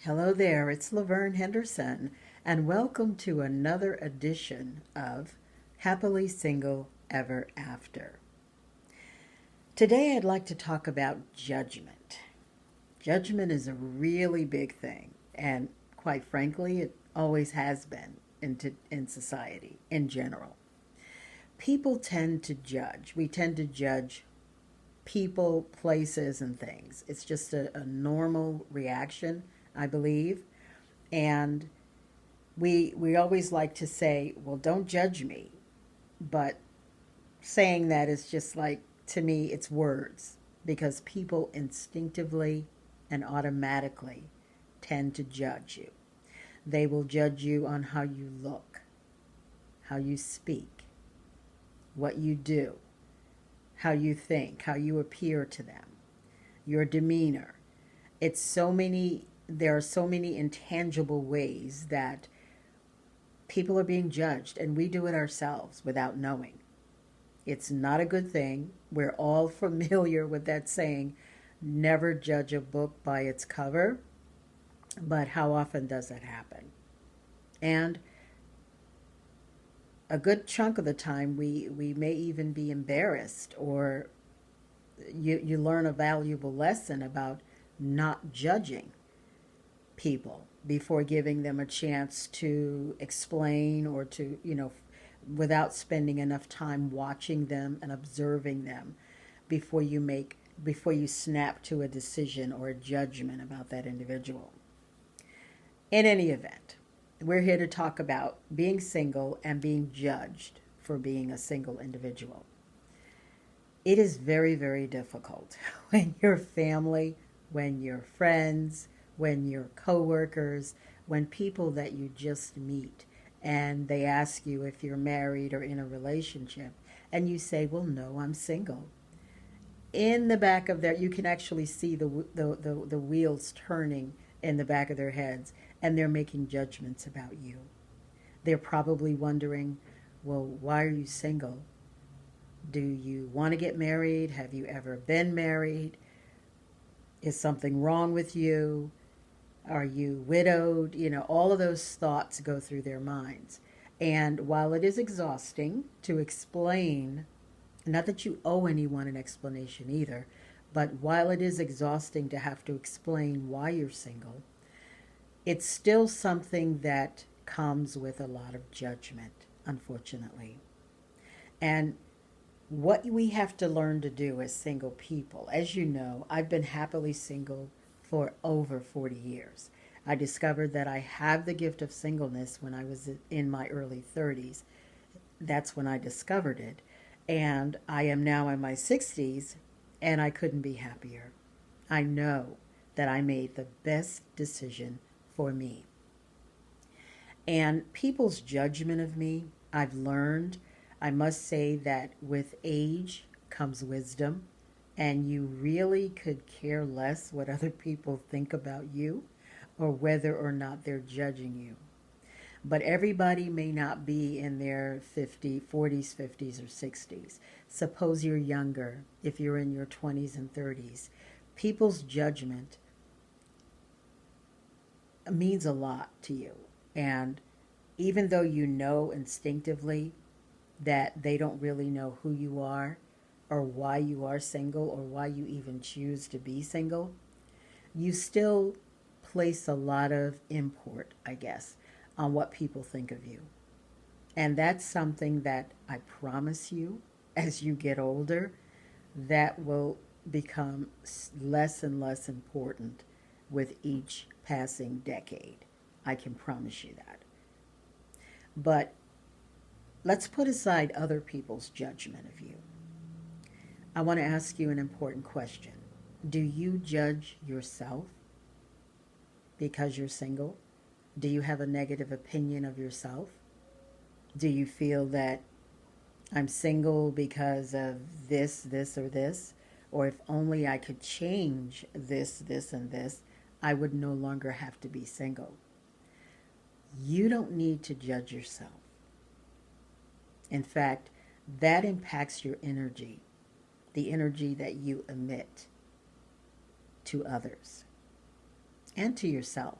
Hello there, it's Laverne Henderson, and welcome to another edition of Happily Single Ever After. Today I'd like to talk about judgment. Judgment is a really big thing, and quite frankly, it always has been in society in general. People tend to judge. We tend to judge people, places, and things. It's just a normal reaction, I believe. And we always like to say, well, don't judge me. But saying that is just like, to me, it's words because people instinctively and automatically tend to judge you. They will judge you on how you look, how you speak, what you do, how you think, how you appear to them, your demeanor. There are so many intangible ways that people are being judged, and we do it ourselves without knowing. It's not a good thing. We're all familiar with that saying, never judge a book by its cover, but how often does that happen? And a good chunk of the time, we may even be embarrassed, or you learn a valuable lesson about not judging people before giving them a chance to explain or to, without spending enough time watching them and observing them before before you snap to a decision or a judgment about that individual. In any event, we're here to talk about being single and being judged for being a single individual. It is very, very difficult when your family, when your friends, when your coworkers, when people that you just meet and they ask you if you're married or in a relationship, and you say, well, no, I'm single. In the back of their, you can actually see the wheels turning in the back of their heads, and they're making judgments about you. They're probably wondering, well, why are you single? Do you want to get married? Have you ever been married? Is something wrong with you? Are you widowed? All of those thoughts go through their minds. And while it is exhausting to explain, not that you owe anyone an explanation either, but while it is exhausting to have to explain why you're single, it's still something that comes with a lot of judgment, unfortunately. And what we have to learn to do as single people, as you know, I've been happily single for over 40 years. I discovered that I have the gift of singleness when I was in my early 30s. That's when I discovered it. And I am now in my 60s, and I couldn't be happier. I know that I made the best decision for me. And people's judgment of me, I've learned, I must say that with age comes wisdom, and you really could care less what other people think about you or whether or not they're judging you. But everybody may not be in their 40s, 50s, or 60s. Suppose you're younger, if you're in your 20s and 30s. People's judgment means a lot to you. And even though you know instinctively that they don't really know who you are or why you are single or why you even choose to be single, you still place a lot of import, I guess, on what people think of you. And that's something that I promise you, as you get older, that will become less and less important with each passing decade. I can promise you that. But let's put aside other people's judgment of you. I want to ask you an important question. Do you judge yourself because you're single? Do you have a negative opinion of yourself? Do you feel that I'm single because of this, or this? Or if only I could change this, and this, I would no longer have to be single. You don't need to judge yourself. In fact, that impacts your energy, the energy that you emit to others and to yourself.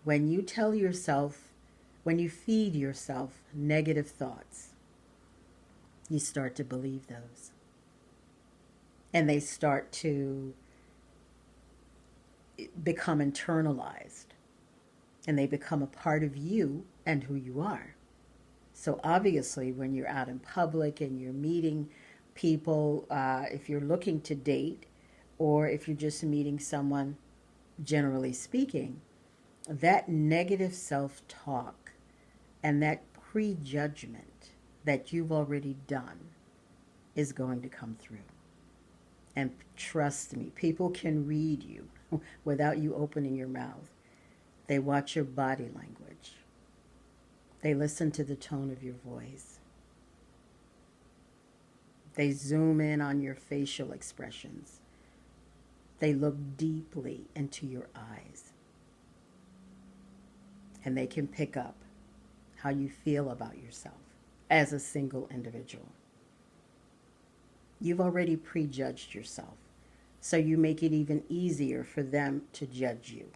When you tell yourself, when you feed yourself negative thoughts, you start to believe those. And they start to become internalized. And they become a part of you and who you are. So obviously, when you're out in public and you're meeting people, if you're looking to date, or if you're just meeting someone, generally speaking, that negative self-talk and that prejudgment that you've already done is going to come through. And trust me, people can read you without you opening your mouth. They watch your body language. They listen to the tone of your voice. They zoom in on your facial expressions. They look deeply into your eyes. And they can pick up how you feel about yourself as a single individual. You've already prejudged yourself, so you make it even easier for them to judge you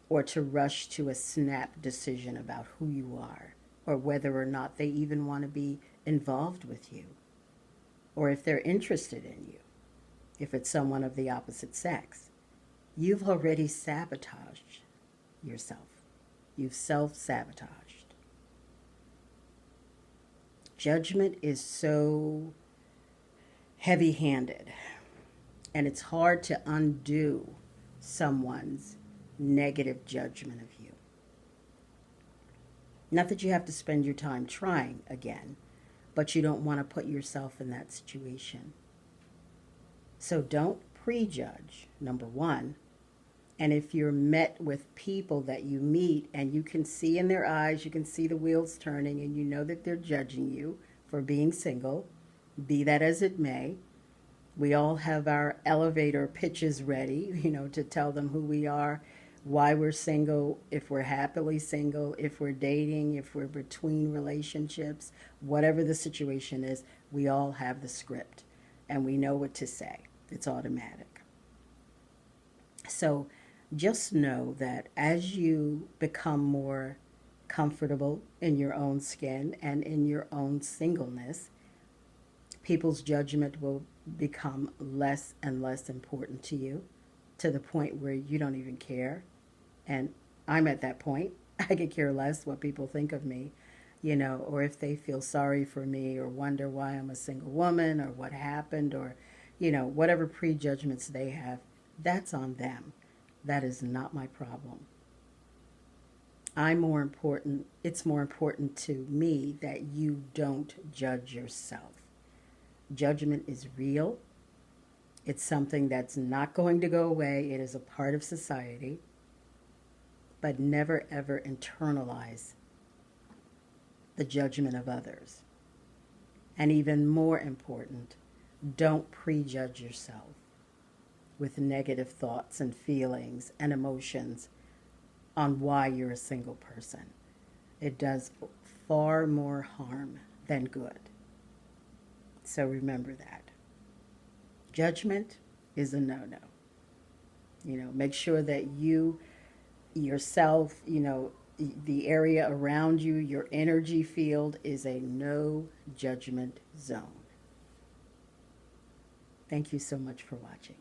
or to rush to a snap decision about who you are or whether or not they even want to be involved with you or if they're interested in you, if it's someone of the opposite sex. You've already sabotaged yourself. You've self-sabotaged. Judgment is so heavy-handed, and it's hard to undo someone's negative judgment of you. Not that you have to spend your time trying again, but you don't want to put yourself in that situation. So don't prejudge, number one. And if you're met with people that you meet and you can see in their eyes, you can see the wheels turning, and you know that they're judging you for being single, be that as it may, we all have our elevator pitches ready, to tell them who we are, why we're single, if we're happily single, if we're dating, if we're between relationships, whatever the situation is, we all have the script and we know what to say. It's automatic. So just know that as you become more comfortable in your own skin and in your own singleness, people's judgment will become less and less important to you, to the point where you don't even care. And I'm at that point. I could care less what people think of me, or if they feel sorry for me or wonder why I'm a single woman or what happened or, whatever prejudgments they have, that's on them. That is not my problem. It's more important to me that you don't judge yourself. Judgment is real. It's something that's not going to go away. It is a part of society. But never, ever internalize the judgment of others. And even more important, don't prejudge yourself with negative thoughts and feelings and emotions on why you're a single person. It does far more harm than good. So remember that. Judgment is a no-no. Make sure that you, yourself, the area around you, your energy field is a no judgment zone. Thank you so much for watching.